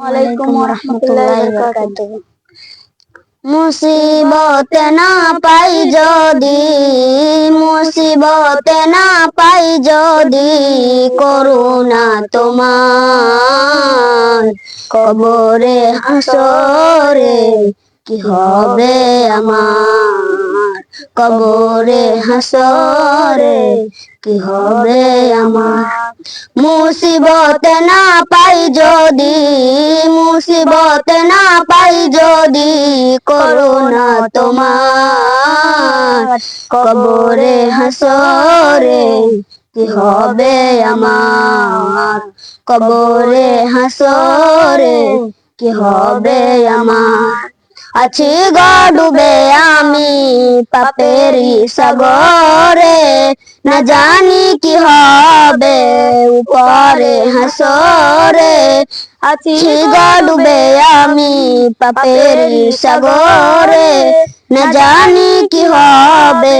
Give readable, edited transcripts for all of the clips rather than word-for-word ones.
ওয়ালাইকুম ওয়া বারাকাতুহু। মুসিবতে না পাই যদি, মুসিবতে না পাই যদি, করুণা তোমার কবরে হাসরে কি হবে আমার, কবরে হাসরে কি হবে আমার। মুসিবতে না পাই যদি, মুসিবতে না পাই যদি, করুণা তোমার কবরে হাসরে কি হবে আমার, কবরে হাসরে কি হবে আমার। আছি গো ডুবে আমি পাপেরই সাগরে, না জানি কি হবে উপরে হাসরে। আছি গো ডুবে আমি পাপেরই সাগরে, না জানি কি হবে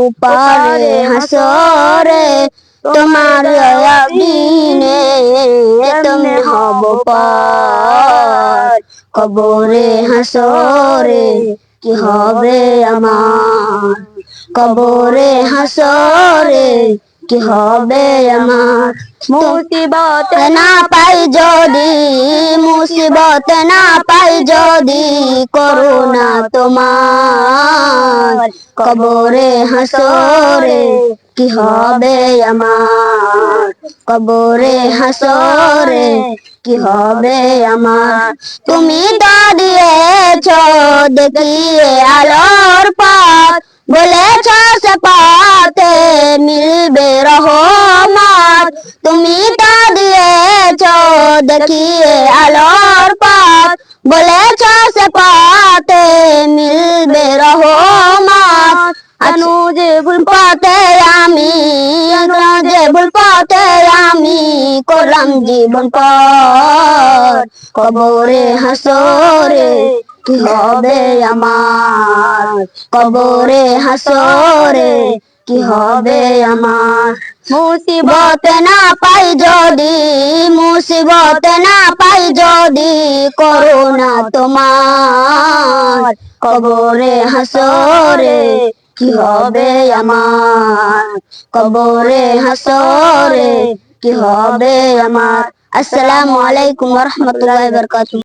উপরে হাসরে। তোমার দিনে তুমি হব পার, কবরে হাসরে কি হবে আমার, কবরে হাসরে কি হবে আমার। মুসিবত না পাই যদি, মুসিবত না পাই যদি, করুণা তোমার কবরে হাসরে কি হবে আমার, কবরে হাসরে কি হবে আমার। তুমি তো দিয়েছ দেখিয়ে আলোর পথ, বলেছ সে পথে মিলবে রহমত। তুমি তো দিয়েছ দেখিয়ে আলোর পথ, বলেছ সে পথে মিলবে রহমত। আনু যে ভুল পথে আমি, আনু যে ভুল পথে আমি করলাম জীবন পর, কবরে হাসরে কি হবে আমার, কবরে হাসরে কি হবে আমার। মুসিবতে না পাই যদি, মুসিবতে না পাই যদি, করুণা তোমার কবরে হাসরে কি হবে আমার, কবরে হাসরে কি হবে আমার। আসসালামু আলাইকুম ওয়া রাহমাতুল্লাহি ওয়া বারাকাতুহু।